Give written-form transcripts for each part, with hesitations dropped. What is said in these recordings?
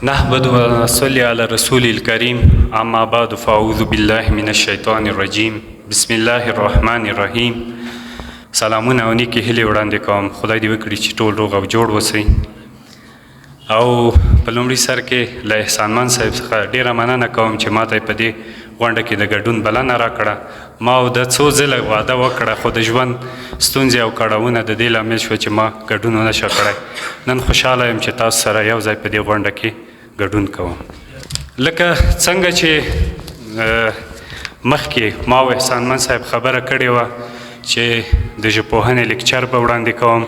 نحمد ونصلي على رسول الكريم اما بعد فاعوذ بالله من الشیطان الرجیم بسم الله الرحمن الرحیم. سلامونه او نیکې هیلې وړاندې کوم. خدای دې وکړي چې ټول روغ او جوړ اوسئ. او په لومړي سر کې له احسانمن صاحب څخه ډېره مننه کوم چې ماته په دې غونډه کې د ګډون بلنه راکړه. ما د څو ځله وعده وکړه خو د ژوند ستونزې او کړاوونه د دې لامل شوه چې ما ګډون ونه شو کړی. نن خوشحاله یم چې تاسو سره یو ځای په دې غونډه کې ګډون کوم. لکه څنګه چې مخکې ما او احسانمن صاحب خبره کړې وه چې د ژبپوهنې لیکچر به وړاندې کوم.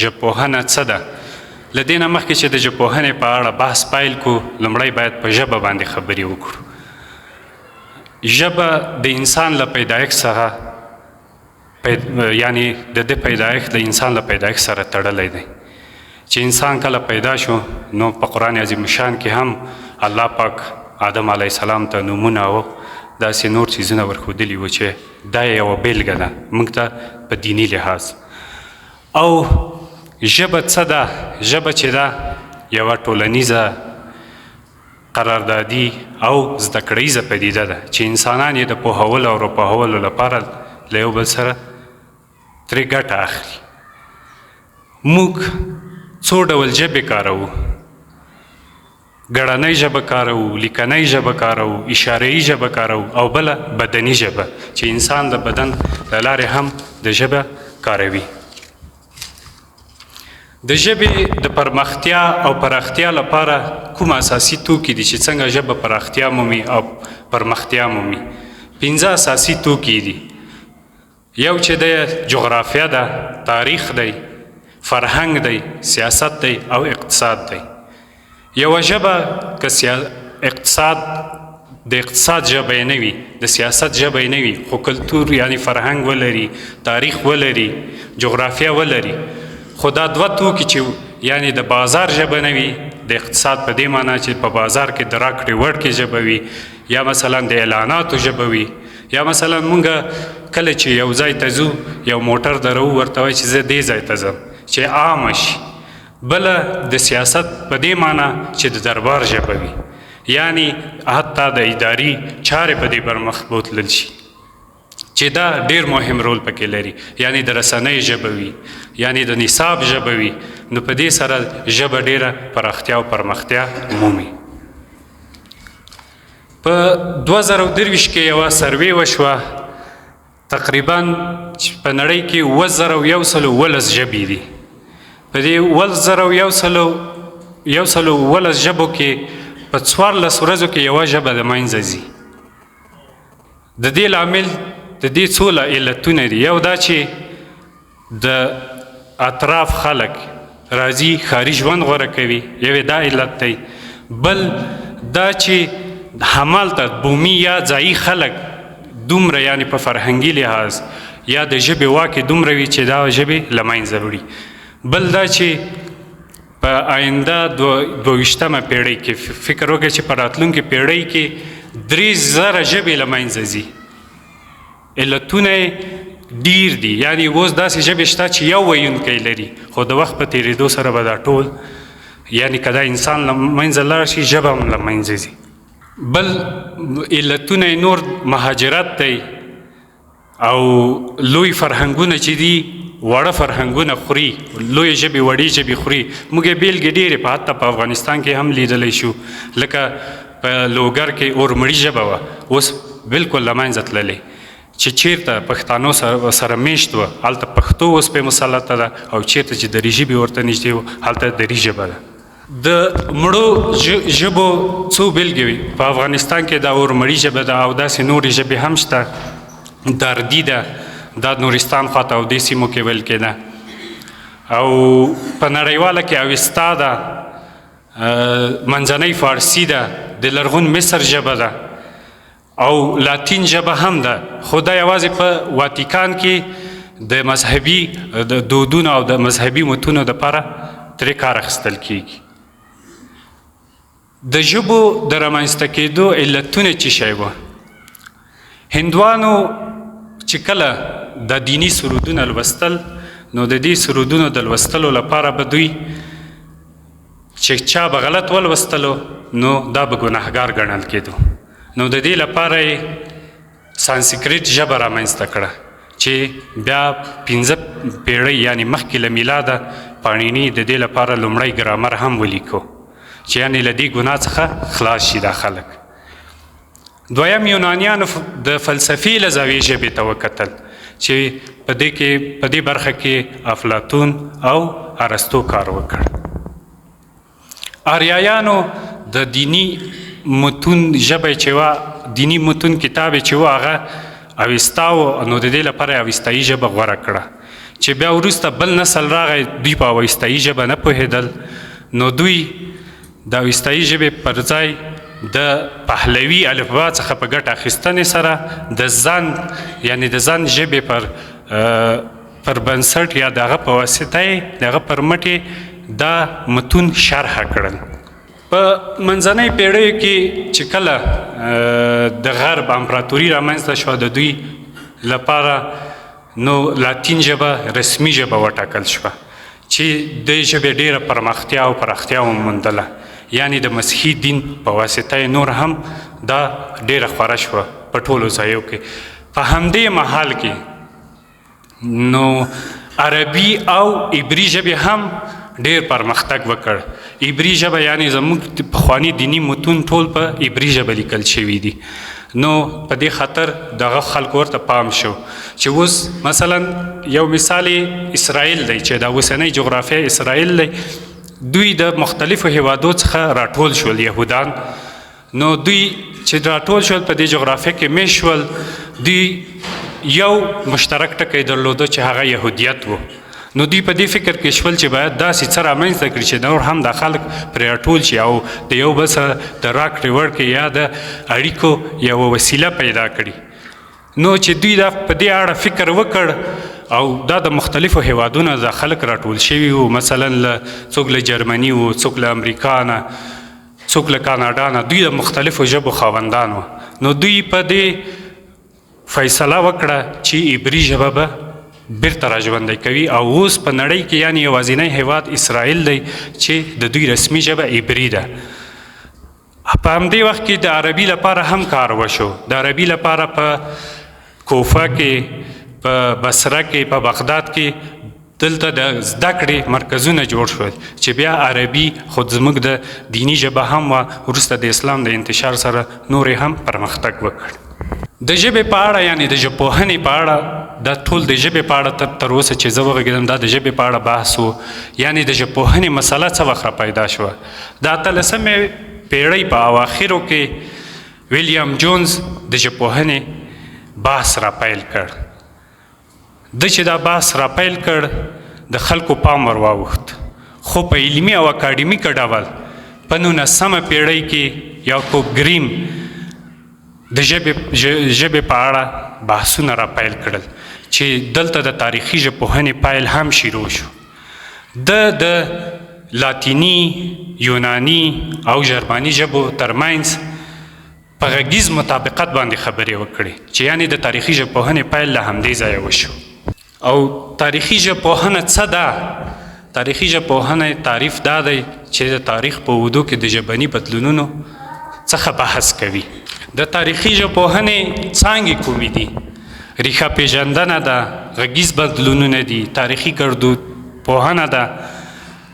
ژبپوهنه څه ده؟ له دې نه مخکې چې د ژبپوهنې په اړه بحث پیل کړو لومړی باید په ژبه باندې خبرې وکړو. ژبه د انسان له پیدایښت څخه یعنی د ده پیدایښت د انسان له پیدایښت سره تړلی دی. چې انسان کله پیدا شو نو په قرآن عظیم شان کې هم الله پاک آدم علیه السلام ته نومونه او داسې نور څیزونه ورښودلي وو چې دا یوه بیلګه ده موږ ته په دیني لحاظ. او ژبه څه ده؟ ژبه چې ده یوه ټولنیزه قراردادي او زده کړیزه پدیده ده چې انسانان یې د پوهولو او راپوهولو لپاره له یو بل سره ترې ګټه اخلي. موږ څو ډول ژبې کاروو؟ ګړنۍ ژبه کاروو، لیکنۍ ژبه کاروو، اشارهیي ژبه کاروو او بله بدني ژبه چې انسان د بدن له لارې هم د ژبه کاروي. د ژبې د پرمختیا او پراختیا لپاره کوم اساسي توکي دي چې څنګه ژبه پراختیا مومي او پرمختیا مومي؟ 5 اساسي توکي دي. یو چې د جغرافیه ده، تاریخ دی، فرهنګ دی، سیاست دی او اقتصاد دی. یوه ژبه که اقتصاد د اقتصاد ژبه یې نه وي، د سیاست ژبه یې نه وي، خو کلتور یعنی فرهنګ ولري، تاریخ ولري، جغرافیه ولري، خو دا دوه توکي چې یعنی د بازار ژبه نه وي، د اقتصاد په دې معنی چې په بازار کې د راکړې ورکړې ژبه وي، یا مثلا د اعلاناتو ژبه وي، یا مثلا مونږ کله چې یو ځای ته ځو یو موټر درو ورته وایي چې زه دې ځای ته ځم چې عامه شي. بله د سیاست په دې معنی چې د دربار ژبه وي، یعنی حتی د اداري چارې په دې برمخ بوتلل شي چې دا ډیر مهم رول پکې لري، یعنی د رسنۍ ژبه وي، یعنی د نصاب ژبه وي. نو په دې سره ژبه ډیره پراختیا او پرمختیا مومي. په 2023 کې یوه سروې وشوه، تقریبا په نړۍ کې 2111 ژبې دي. په دې 2111 ژبو کې په 14 ورځو کې یوه ژبه د منځه ځي. د دې لامل د دې څو علتونه دي. یو دا چې د اطراف خلک راځي ښاري ژوند غوره کوي، یو دا علت دی. بل دا چې همالته بومي یا ځایي خلک دومره یعنی په فرهنګي لحاظ یا د ژبې واک دومره وي چې دا ژبې له منځه وړي. بل دا چې په آینده 22مه پیړۍ کې فکر وکړئ چې په راتلونکې پیړۍ کې 3000 ژبې له منځه ځي. علتونه ډیر دي، یعنی اوس داسې ژبې شته چې یو ویونکی لري، خو د وخت په تېرېدو سره به دا ټول یعنی که دا انسان له منځه لاړ شي ژبه هم له منځه ځي. بل علتونه نور مهاجرت دی او لوی فرهنګونه چې دي وړه فرهنګونه خوري، لوی ژبې وړې ژبې خوري. موږ یې بیلګې ډېرې په حتی په افغانستان کې هم لیدلی شو، لکه په لوګر کې اورمړي ژبه وه، اوس بلکل له منځه تللې. چې چیرته پښتانو سره میشت وه هلته پښتو اوس پې مسلطه ده، او چیرته چې دري ژبې ورته نږدې وه هلته دري ژبه ده. د مړو ژبو څو بیلګې وي. په افغانستان کې دا اورمړي ژبه ده او داسې نورې ژبې هم شته. دردي ده، دا نورستان خواته او دې سیمو کې ویل کېده. او په نړیواله کې اوستا ده، منځنۍ فارسي ده، د لرغون مصر ژبه ده او لاتین ژبه هم ده. خو دا یوازې په واتیکان کې د مذهبي دودونو او د مذهبي متونو دپاره ترې کار اخیستل کېږي. د ژبو د رامنځته کېدو علتونه څه شی وه؟ هندوانو چې کله د دیني سرودونه لوستل نو د دې سرودونو د لوستلو لپاره به دوی چې چا به غلط ولوستلو نو دا به ګناهګار ګڼل کېدو. نو د دې لپاره یې سانسکریت ژبه رامنځته کړه چې بیا 15 پیړۍ یعنی مخکې له میلاده پانیني د دې لپاره لومړی ګرامر هم ولیکو چې یعنی له دې ګناه څخه خلاص شي دا خلک. دویم یونانیانو د فلسفې له زاویې ژبې ته وکتل چې په دې برخه کې افلاطون او ارسطو کار وکړ. آریایانو د دینی متون ژبه چې وه دینی متون کتاب چې وه هغه اویستاو نو د دې لپاره اویستایي ژبه غوره کړه چې بیا وروسته بل نسل راغی دوی په اویستایي ژبه نه پوهېدل نو دوی د اویستایي ژبې پر ځای د پهلوي الفبا څخه په ګټه اخیستنې سره د ځان یعنی د ځان ژبې پر بنسټ یا د هغه په واسطه یې د هغه پر مټ دا متون شرح کړل. په منځنۍ پیړیو کې چې کله د غرب امپراتوري رامنځته شوه د دوی لپاره نو لاتین ژبه رسمي ژبه وټاکل شوه چې د ژبې ډیره پرمختیا او پراختیا وموندله یعنی د مسیحي دین په واسطه نور هم دا ډیره خوره شوه په ټولو ځایو کې. په همدې مهال کې نو عربي او عبري ژبې هم ډیر پرمختګ وکړ. عبري ژبه یعنی زموږ پخواني دینی متون ټول په عبري ژبه لیکل شوي دي. نو په دې خاطر دغه خلکو ورته پام شو چې اوس مثلا یو مثال اسرائیل دی چې دا اوسنۍ جغرافیه اسرائیل دی دوی د مختلفو هیوادو څخه راټول شول یهودان. نو دوی چې راټول شول په دې جغرافیه کې میشت شول دوی یو مشترک ټکی درلوده چې هغه یهودیت و. نو دوی په دې فکر کې شول چې باید داسې څه رامنځته کړي چې نور هم دا خلک پرې راټول شي او د یو بل سره د راکړې ورکړې یا د اړیکو یوه وسیله پیدا کړي. نو چې دوی دا په دې اړه فکر وکړ او دا د مختلفو هیوادونو د خلک راټول شوي وو مثلا څوک له جرمني وو څوک له امریکا نه څوک له کاناډا نه دوی د مختلفو ژبو خاوندان وو. نو دوی په دې فیصله وکړه چې عبري ژبه به بیرته راژوندی کوي او اوس په نړۍ کې یعنی یوازینی هیواد اسرائیل دی چې د دوی رسمي ژبه عبري ده. په همدې وخت کې د عربي لپاره هم کار وشو. د عربي لپاره په کوفه کې په بصره کې په بغداد کې دلته د زده کړې مرکزونه جوړ شول چې بیا عربي خود زموږ د دینی ژبه هم وه وروسته د اسلام د انتشار سره نورې هم پرمختګ وکړ. د ژبې په اړه یعنی د ژبپوهنې په اړه دا ټول د ژبې په اړه تر اوسه چې زه وغږېدم دا د ژبې په اړه بحث و یعنی د ژبپوهنې مسله څه وخت را پیدا شوه. د 18مې پیړۍ په اواخرو کې ویلیام جونز د ژبپوهنې بحث را پیل کړ. د چې دا بحث را پیل کړ د خلکو پام ور واوښت خو په علمي او اکاډمیک ډول په 19مه پیړۍ کې یعقوب گریم د ژبې په اړه بحثونه را پیل کړل چې دلته د تاریخي ژبپوهنې پیل هم شروع شو. د لاتینی یونانی او جرمني ژبو ترمنځ په غږیز مطابقت باندې خبرې وکړې چې یعنی د تاریخي ژبپوهنې پیل له همدې ځایه وشو. او تاریخي ژبپوهنه څه ده؟ تاریخي ژبپوهنه تعریف دا دی چې د تاریخ په اوږدو کې د ژبني بدلونونو څخه بحث کوي. د تاریخي ژبپوهنې څانګې کومې دي؟ ریښه پیژندنه ده، غږیز بدلونونه دي، تاریخي ګړدود پوهنه ده،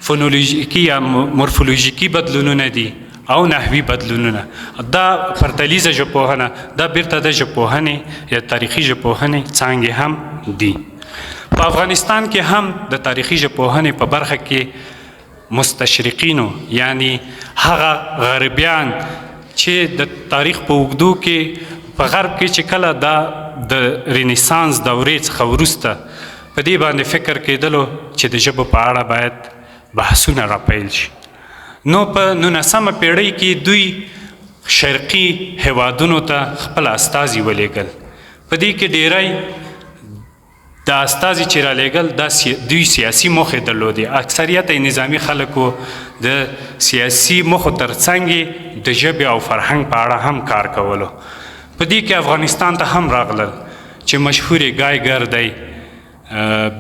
فونولوژیکي یا مورفولوژیکي بدلونونه دي او نحوي بدلونونه. دا پرتلیزه ژبپوهنه دا بیرته د ژبپوهنې یا تاریخي ژبپوهنې څانګې هم دي. په افغانستان کې هم د تاریخي ژبپوهنې په برخه کې مستشرقینو یعنی هغه غربیان چې د تاریخ په اوږدو کې په غرب کې چې کله دا د رینیسانس دورې څخه وروسته په دې باندې فکر کېدلو چې د ژبو په اړه باید بحثونه را پیل شي. نو په 19مه پیړۍ کې دوی شرقي هیوادونو ته خپل استازي ولیږل. په دې کې ډیری د استازي چې رالیږل دا دوی سیاسي موخې درلودې. اکثریت نظامي خلکو د سیاسي موخو ترڅنګ د ژبې او فرهنګ په اړه هم کار کولو. په دې کې افغانستان ته هم راغلل چې مشهور ګایګر دی،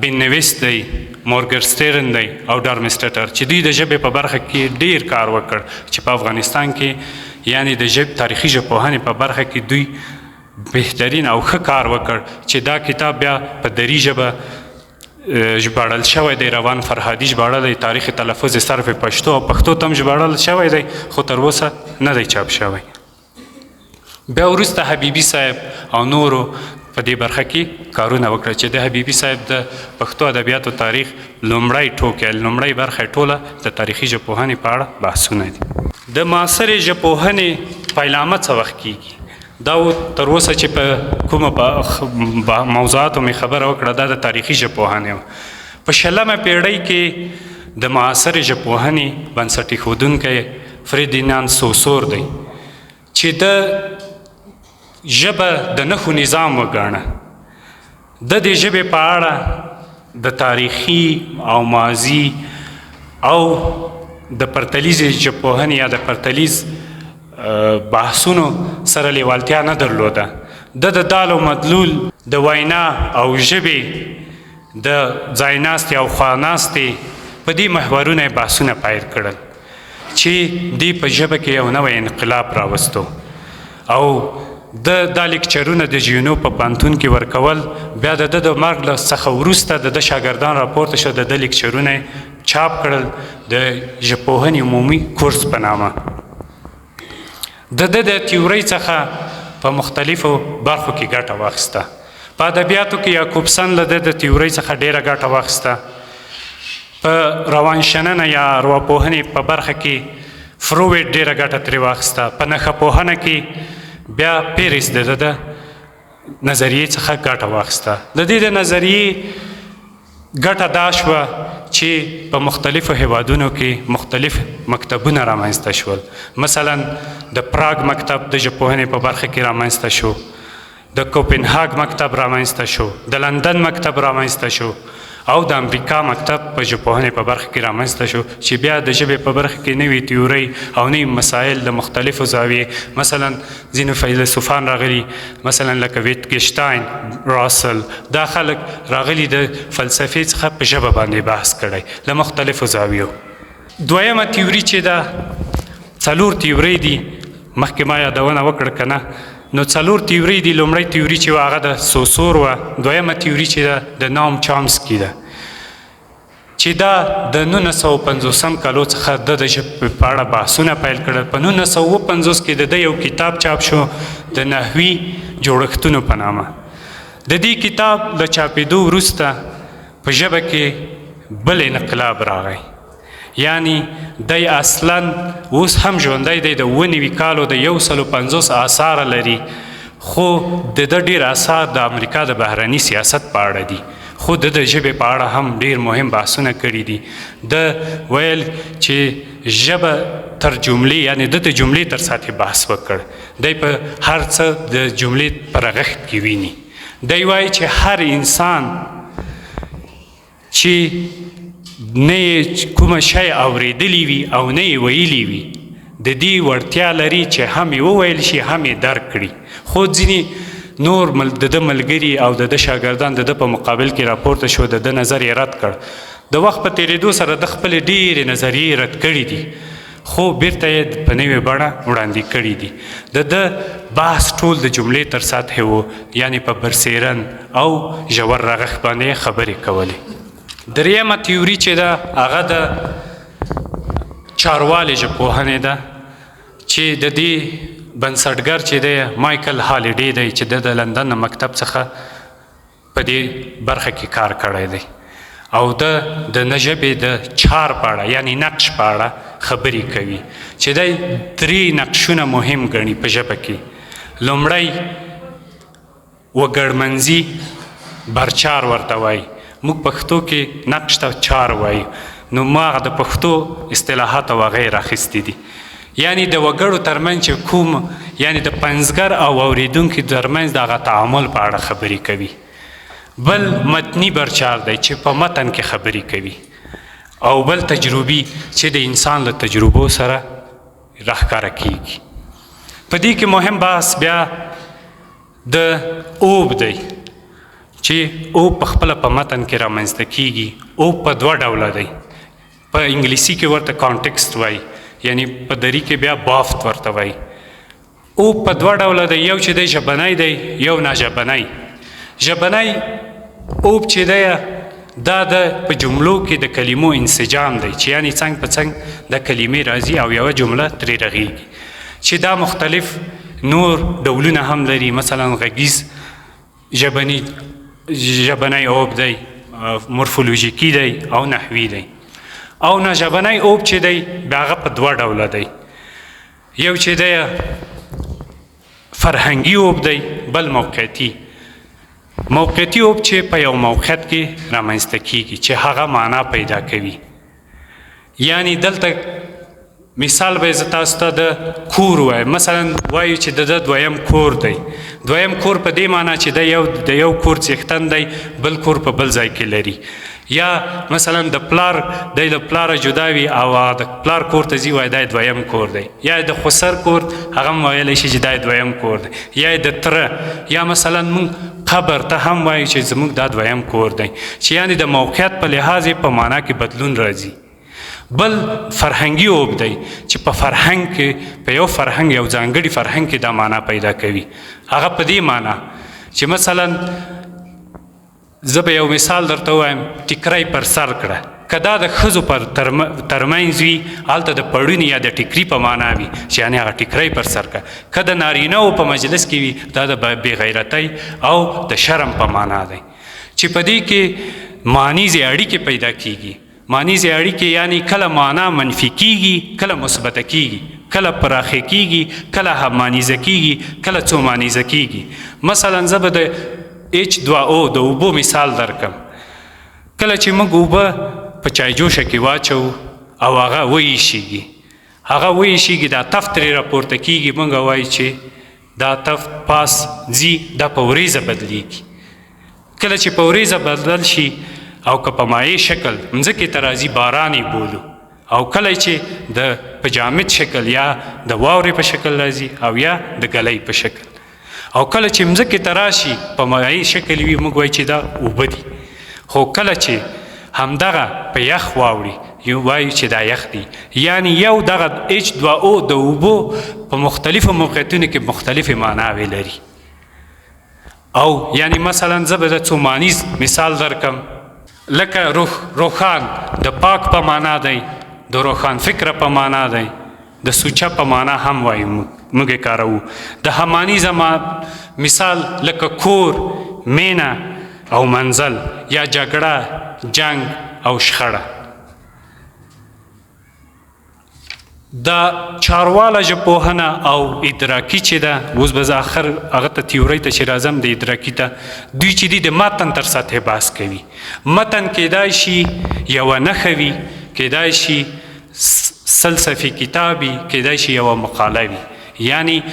بنویس دی مورګنسترن دی او ډارمسټر چې دوی د ژبې په برخه کې ډیر کار وکړ چې په افغانستان کې یعنی د تاریخي ژبپوهنې په برخه کې دوی بهترین او ښه کار وکړ چې دا کتاب بیا په دري ژبه ژباړل شوی دی. روان فرهادي ژباړلی تاریخ تلفظ صرف پښتو او پښتو ته هم ژباړل شوی دی خو تر اوسه نه دی چاپ شوی. بیا وروسته حبیبي صاحب او نورو په دې برخه کې کارونه وکړه چې د حبیبي صاحب د پښتو ادبیاتو تاریخ لومړی ټوکی لومړی برخه ټوله د تاریخي ژبپوهنې په اړه بحثونه دي. د معاصرې ژبپوهنې پیلامه څه وخت کیږي؟ دا تر اوسه چې په کومه موضوعاتو مې خبره وکړه دا د تاریخي ژبپوهنې وه. په 20مه پیړۍ کې د معاصرې ژبپوهنې بنسټ ایښودونکی فردیناند سوسور دی چې د ژبه د نښو نظام وګاڼه. د دې ژبې په اړه د تاریخي او ماضي او د پرتلیز ژبپوهنې یا د پرتلیز بحثونو سره لیوالتیا نه درلوده. د دال او مدلول د وینا او ژبې د ځایناستې او خواناستې په دې محورونه بحثونه پیل کړل چې دوی په ژبه کې یو نوی انقلاب راوستو او دا لیکچرونه د جینو په پانتون کې ورکول. بیا د د مرګ څخه وروسته د شاګردان راپورته شو د لیکچرونه چاپ کړل د ژبپوهنې عمومي کورس په نامه. د تیورۍ څخه په مختلفو برخو کې ګټه واخیسته. په ادبیاتو کې یعقوبسن له د تیورۍ څخه ډیره ګټه واخیسته. په روانشننه یا ارواپوهنې په برخه کې فرویډ ډیره ګټه ترې واخیسته. په نښهپوهنه کې بیا پیرس د نظریې څخه ګټه واخیسته. د دې د نظریې ګټه دا شوه چې په مختلفو هیوادونو کې مختلف مکتبونه رامنځته شول. مثلا د پراګ مکتب د ژبپوهنې په برخه کې رامنځته شو، د کوپنهاګ مکتب رامنځته شو، د لندن مکتب رامنځته شو او د امریکا مکتب په ژبپوهنې په برخه کې رامنځته شو چې بیا د ژبې په برخه کې نوي تیورۍ او نوي مسایل د مختلفو زاویې مثلا ځینو فیلسوفان راغلي مثلا لکه ویتګنشتاین، راسل، دا خلک راغلي د فلسفې څخه په ژبه باندې بحث کړی له مختلفو زاویو. دویمه تیوري چې ده 4 تیورۍ دي مخکې ما یادونه وکړه که نه نو 4 تیورۍ دي. لومړی تیوري چې هغه د سوسور وه. دویمه تیوري چې ده د نام چامسکي ده چې دا د 1950 کالو څخه د ژبې په اړه بحثونه پیل کړل. په 1950 کې د یو کتاب چاپ شو د نحوي جوړښتونو په نامه. د دې کتاب له چاپېدو وروسته په ژبه کې بل انقلاب راغی. یعنی دی اصلا اوس هم ژوندی دی، د 90 کالو د 150 آثار لري خو د ډیر آثار د امریکا د بهرني سیاست په اړه دي خو د ژبې په اړه هم ډیر مهم بحثونه کړي دي. د ویل چې ژبه تر جملې یعنی د جملې تر سطحې بحث وکړ. دی په هر څه د جملې په رغښت کې ویني. دی وایي چې هر انسان چې نه یې کومه شی اورېدلی وي او نه یې ویلي وي د دې وړتیا لري چې هم یې وویل شي هم یې درک کړي. خو ځینې نور د ده ملګري او د ده شاګردان د ده په مقابل کې راپورته شو، د ده نظر یې رد کړ. د وخت په تېرېدو سره د خپلې ډېرې نظریې رد کړي دي خو بیرته یې په نوې بڼه وړاندې کړي دي. د ده بحث ټول د جملې تر سطحې و یعنی په برسیرن او ژور رغښت باندې خبرې کولې. دریمه تیوري چې ده هغه د چاروالې ژبپوهنې ده چې د دې بنسټګر چې دی مایکل هالیډی دی چې د لندن مکتب څخه په دې برخه کې کار کړی دی او د ژبې د چار په اړه یعنی نقش په اړه خبرې کوي چې دی 3 نقشونه مهم ګڼي په ژبه کې. لومړی وګړمنځي برچار ورته وایي. موږ پښتو کې نقش ته چار وایو نو ما د پښتو اصطلاحات او غیر اخیستي دي. یعنی د وګړو ترمنځ چې کوم یعنی د پنځګر او اوریدونکي ترمنځ د هغه تعامل په اړه خبرې کوي. بل متني برچار دی چې په متن کې خبرې کوي او بل تجربي چې د انسان له تجربو سره راښکاره کیږي. په دې کې مهم بحث بیا د اوب دی چې او په خپله په متن کې رامنځته کیږي او په دوه ډوله دی. په انګلیسي کې ورته کانټکسټ وایي، یعنی په دری کې بیا بافت ورته وایي. او په دوه ډوله دی، یو چې دی ژبنی دی، یو ناژبنی. ژبنی اوب چې دی دا د په جملو کې د کلمو انسجام دی، چې یعنی څنګ په څنګ د کلمې راځي او یوه جمله ترې رغېږي، چې دا مختلف نور ډولونه هم لري. مثلا غږیز ژبنی اوب دی، مورفولوژیکي دی او نحوي دی. او ناژبنی اوب چې دی بیا هغه په دوه ډوله دی. یو چې دی فرهنګي اوب دی، بل موقعیتي. موقعیتي اوب چې په یو موقعیت کې رامنځته کیږي چې هغه معنا پیدا کوي. یعنی دلته مثال به زه تاسو ته د کور وایم. مثلا وایو چې د دویم کور دی. دویم کور په دې معنا چې د یو کور څښتن دی، بل کور په بل ځای کې لري. یا مثلا د پلار دی د پلاره جدا وي او د پلار کور ته ځي وایي دا دویم کور دی. یا د خسر کور هغه هم ویلی شي چې دا دویم کور دی. یا د تره، یا مثلا موږ قبر ته هم وایو چې زموږ دا دویم کور دی، چې یعنې د موقعیت په لحاظ په معنا کې بدلون راځي. بل فرهنګي اوب دی چې په فرهنګ کې، په یو فرهنګ، یو ځانګړي فرهنګ کې دا معنا پیدا کوي. هغه په دې معنا چې مثلا زه به یو مثال درته ووایم، ټیکری پر سر کړه. که دا د ښځو پر ترمنځ وي هلته د پړوني یا د ټیکري په معنا وي، چې یعنې هغه ټیکری پر سر کړه. که د نارینهو په مجلس کې وي دا د بېغیرتۍ او د شرم په معنا دی، چې په دې کې معنیزې اړیکې پیدا کیږي. معنیزې اړیکې یعنی کله معنا منفي کیږي، کله مثبته کیږي، کله پراخې کیږي، کله هم معنیزه کیږي، کله څو معنیزه کیږي. مثلا زه به د H2O د اوبو مثال درکم. کله چې موږ اوبه په چایجوشه کې واچو او هغه وایشېږي، هغه وایشېږي، دا تف ترې راپورته کیږي، موږ وایو چې دا تف پاس ځي، دا په وریځه بدلیږي. کله چې په وریځه بدل شي او که په مایع شکل مځکې ته راځي باران یې بولو، او کله چې په جامد شکل یا د واورې په شکل راځي او یا د ګلۍ په شکل، او کله چې مځکې ته راشي په مایع شکل وي موږ وایو چې دا اوبه دي. خو کله چې همدغه په یخ واوړي وایو چې دا یخ دي. یعنی یو دغه H2O د اوبو په مختلفو موقعیتونو کې مختلفې معناوې لري. او یعنی مثلا زه به د څو معنیز مثال درکم، لکه روښان د پاک په معنا دی، د روښان فکره په معنا دی، د سوچه په معنا هم وایو موږ یې کاروو. د همانیزه مثال لکه کور، مینه او منزل، یا جګړه، جنگ او شخړه. د چارواله ژبپوهنه او ادراکي چې ده، اوس به زه اخر هغه ته تیورۍ ته چې راځم د ادراکي ته، دوی چې دي د متن تر سطحې بحث کوي. متن کیدای شي یوه نښه وي، کیدای شي سلسفي کتاب وي، کیدای شي یوه مقاله وي. یعنی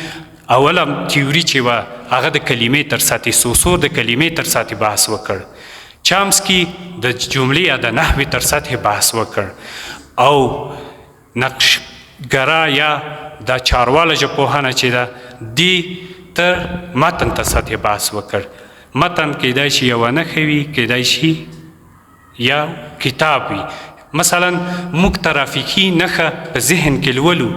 اوله تیوري چې وه هغه د کلمې تر سطحې، سوسور د کلمې تر سطحې بحث وکړ. چامسکي د جملې یا د نحوې تر سطحې بحث وکړ. او نقشګرا یا دا چارواله ژبپوهنه چې ده دې تر متن ته سطحې بحث وکړ. متن کیدای شي یوه نښه وي، کیدای شي یا کتاب وي. مثلا موږ ترافیکي نښه په ذهن کې لولو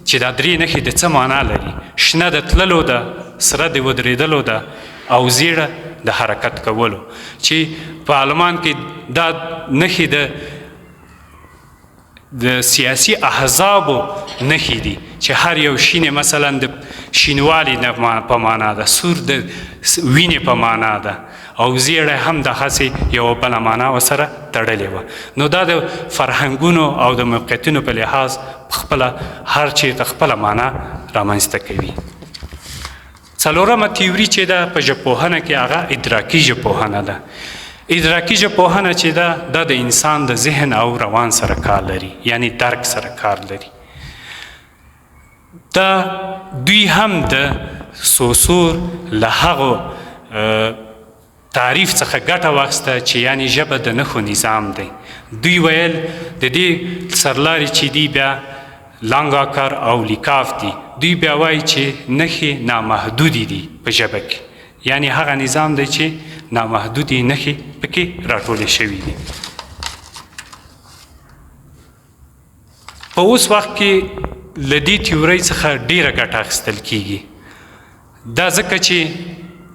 چې دا درې نښې د څه معنا لري. شنه د تللو ده، سره د ودرېدلو ده، او زیړه د حرکت کولو، چې په آلمان کې دا نښې د سیاسي احزابو نښې دي، چې هر یو شین مثلا د شینوالي په معنا ده، سور د وینې په معنا ده، او زیړه هم د هسې یوه بله معنا ورسره تړلې وه. نو دا د فرهنګونو او د موقعیتونو په لحاظ خپله هر چېرته خپله معنا رامنځته کوي. څلورمه تیوري چې ده په ژبپوهنه کې هغه ادراکي ژبپوهنه ده. ادراکي ژبپوهنه چې ده دا د انسان د ذهن او روان سره کار لري، یعنی درک سره کار لري. دا دوی هم د سوسور له هغو تعریف څخه ګټه واخیسته چې یعنی ژبه د نښو نظام دی. دوی ویل د دې سرلارې چې دي بیا لانګاکار او لیکاف دي. دوی بیا وایي چې نښې نامحدودې دي په ژبه کې، یعنی هغه نظام دی چې نامحدودې نښې پکې راټولې شوي دي. په اوس وخت کې له دې تیورۍ څخه ډېره ګټه اخیستل کیږي. دا ځکه چې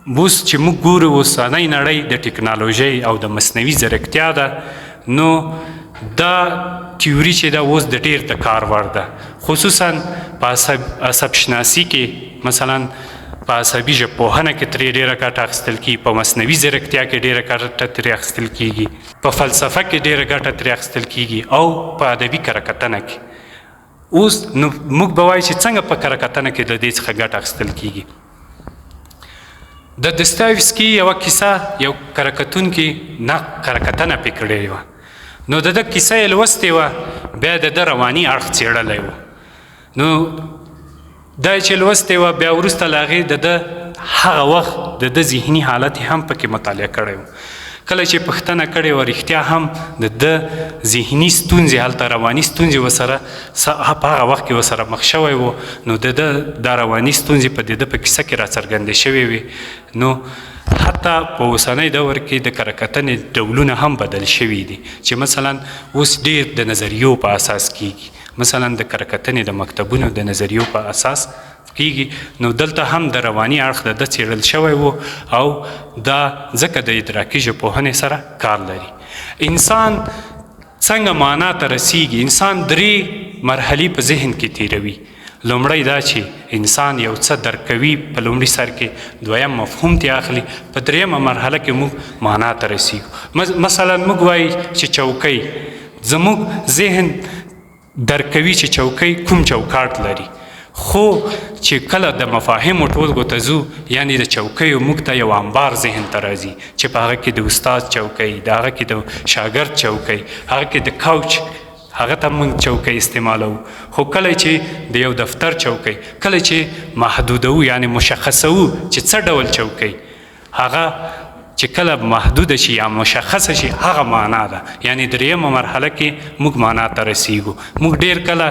اوس چې موږ ګورو اوسنۍ نړۍ د ټکنالوژۍ او د مصنوعي ځیرکتیا ده، نو دا تیوري چې ده اوس د ډېر د کار وړ ده، خصوصا په عصب شناسي کې، مثلا په عصبي ژبپوهنه کې ترې ډېره ګټه اخیستل کېږي، په مصنوعي ځیرکتیا کې ډېره ګټه ترې اخیستل کېږي، په فلسفه کې ډېره ګټه ترې اخیستل کېږي، او په ادبي کرهکتنه کې. اوس نو موږ به وایو چې څنګه په کرهکتنه کې د دې څخه ګټه اخیستل کېږي. د دستایوفسکي یوه کیسه یو کرهکتونکي کرهکتنه پرې کړې وه، نو د ده کیسه یې لوستې وه، بیا د ده رواني اړخ څېړلی و. نو دا چې لوستې وه، بیا وروسته له هغې د ده هغه وخت د ده ذهني حالت یې هم پکې مطالعه کړی و. کله چې پوښتنه کړې وه، رښتیا هم د ده ذهني ستونزې، هلته رواني ستونزې ورسره په هغه وخت کې ورسره مخ شوی و، نو د ده دا رواني ستونزې په د ده په کیسه کې راڅرګندې شوې وې. نو حتی په اوسنی دور کې د کرهکتنې ډولونه هم بدل شوي دي، چې مثلا اوس ډېر د نظریو په اساس کیږي. مثلا د کرهکتنې د مکتبونو د نظریو په اساس کیږي. نو دلته هم د رواني اړخ د ده څېړل شوی و، او دا ځکه د ادراکي ژبپوهنې سره کار لري. انسان څنګه معنا ته رسیږي؟ انسان 3 مرحلې په ذهن کې تیروي. لومړی دا چې انسان یو څه درک کوي په لومړي سر کې، دویم مفهوم ترې اخلي، په درېیمه مرحله کې موږ معنا ته رسیږو. مثلا موږ وایي چې چوکۍ، زموږ ذهن درک کوي چې چوکۍ کوم چوکاټ لري، خو چې کله د مفاهیمو ټولګو ته ځو، یعنې د چوکیو موږ ته یو انبار ذهن ته راځي، چې په هغه کې د استاد چوکۍ، د هغه کې د شاګرد چوکۍ، هغه کې د کوچ، هغه ته موږ چوکۍ استعمالوو. خو کله چې د یو دفتر چوکۍ، کله چې محدودوو، یعنې مشخصوو چې څه ډول چوکۍ، هغه چې کله محدوده شي یا مشخصه شي، هغه معنا ده. یعنې درېیمه مرحله کې موږ معنا ته رسیږو. موږ ډېر کله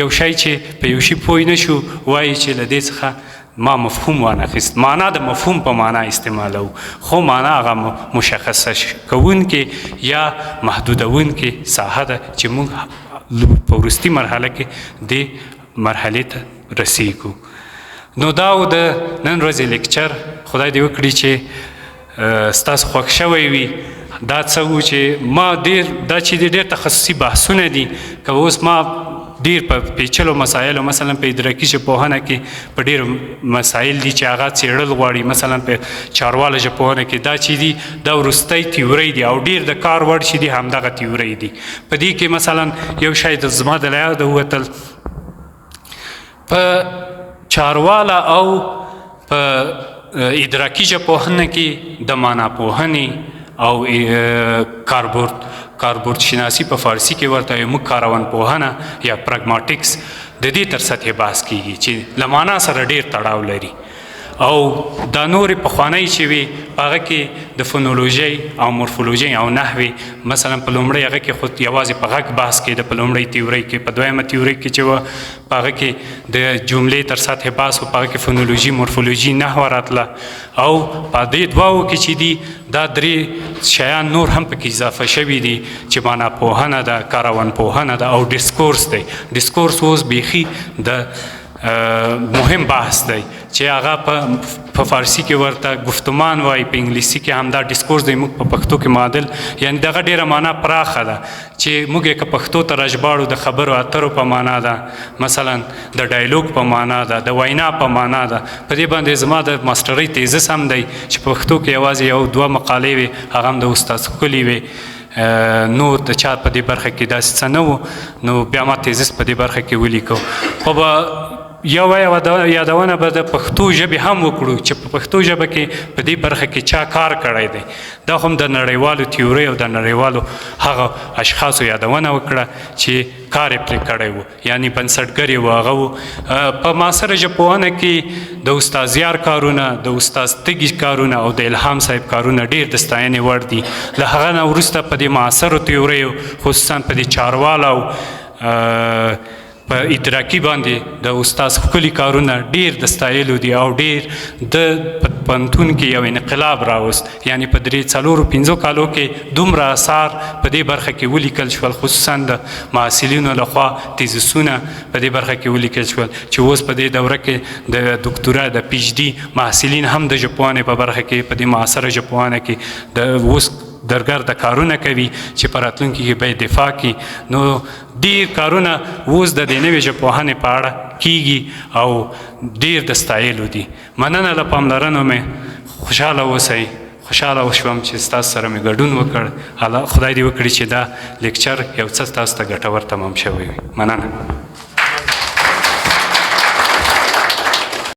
یو شی چې په یو شي پوه نه شو، وایي چې له دې څخه ما مفهوم وانخیست. معنا د مفهوم په معنا استعمالوو، خو معنا هغه مشخصه کوونکې یا محدودونکې ساحه ده چې موږ په وروستي مرحله کې دې مرحلې ته رسیږو. نو دا و د نن ورځې لیکچر. خدای دې وکړي چې ستاسو خوښ شوی وي. دا څه و چې ما دا چې ډېر تخصصي بحثونه دي، که اوس ما ډېر په پیچلو مسایلو، مثلا په ادراکي ژبپوهنه کې په ډېر مسایل دي چې هغه څېړل غواړي، مثلا په چارواله ژبپوهنه کې دا چې دي دا وروستی تیورۍ دي او ډېر د کار وړ چې دي همدغه تیورۍ دي. په دې کې مثلا یو شی زما د یاده ووتل، په چارواله او په ادراکي ژبپوهنه کې د معنا پوهنې او کاربورد شناسی په فارسي کې ورته موږ کاروان پوهنه یا پراګماټکس د دې تر سطحې بحث کیږي چې له معنا سره ډېر تړاو لري. او دا نورې پخوانۍ چې وي هغه کې د فونولوژۍ او مورفولوژۍ او نحوې، مثلا په لومړۍ هغه کې خو یوازې په غږ بحث کېده، په لومړۍ تیورۍ کې. په دویمه تیورۍ کې چې وه په هغه کې د جملې تر سطحې بحث و، په هغه کې فونولوژي، مورفولوژي، نحوه راتله. او په دې دوو کې چې دي دا 3 شیان نور هم پکې اضافه شوي دي چې معنا پوهنه ده، کاروان پوهنه ده او ډسکورس دی. ډسکورس اوس بیخي د مهم بحث دی چې هغه په فارسي کې ورته گفتمان وایي، په انګلیسي کې هم دا ډسکورس دی، موږ په پښتو کې معادل. یعنې دغه ډېره معنا پراخه ده چې موږ یې که پښتو ته راژباړو د خبرو اترو په معنا ده، مثلا د ډایلوګ په معنا ده، د وینا په معنا ده. په دې باندې زما د ماسټرۍ تیزس هم دی چې په پښتو کې یوازې 1-2 مقالې وې، هغه هم د استاد ښکلي وې، نور د چا په دې برخه کې داسې څه نه و. نو بیا ما تیزس په دې برخه کې ولیکو. خو به یوه یادونه به د پښتو ژبې هم وکړو چې په پښتو ژبه کې په دې برخه کې چا کار کړی دی. دا هم د نړیوالو تیورۍ او د نړیوالو هغه اشخاصو یادونه وکړه چې کار یې پرې کړی و، یعنې بنسټګر یې و. هغه و په معاصره ژبپوهنه کې د استاد زیار کارونه، د استاد تږي کارونه او د الهام صاحب کارونه ډېر د ستاینې وړ دي. له هغه نه وروسته په دې معاصرو تیوریو، خصوصا په دې چارواله او په ادراکي باندې د استاد ښکلي کارونه ډیر د ستایلو دي او ډیر د پوهنتون کې یو انقلاب راوست. یعنی په 3-4-5 کالو کې دومره اثار په دې برخه کې ولیکل شول، خصوصا د محصلینو لخوا تیزسونه په دې برخه کې ولیکل شول چې اوس په دې دوره کې د دکتورا د پی ایچ ډي محصلین هم د ژبپوهنې په برخه کې په دې معاصره ژبپوهنه کې د اوس درګرده کارونه کوي چې په راتلونکي کې به یې دفاع کړي. نو ډیر کارونه اوس د دې نوې ژبپوهنې په اړه کیږي او ډیر د ستایلو دي. مننه له پاملرنو مې خوشحاله اوسئ. خوشحاله وشوم چې ستاسو سره مې ګډون وکړ. خدای دې وکړي چې دا لیکچر یو څه تاسو ته ګټور تمام شوی وي. مننه.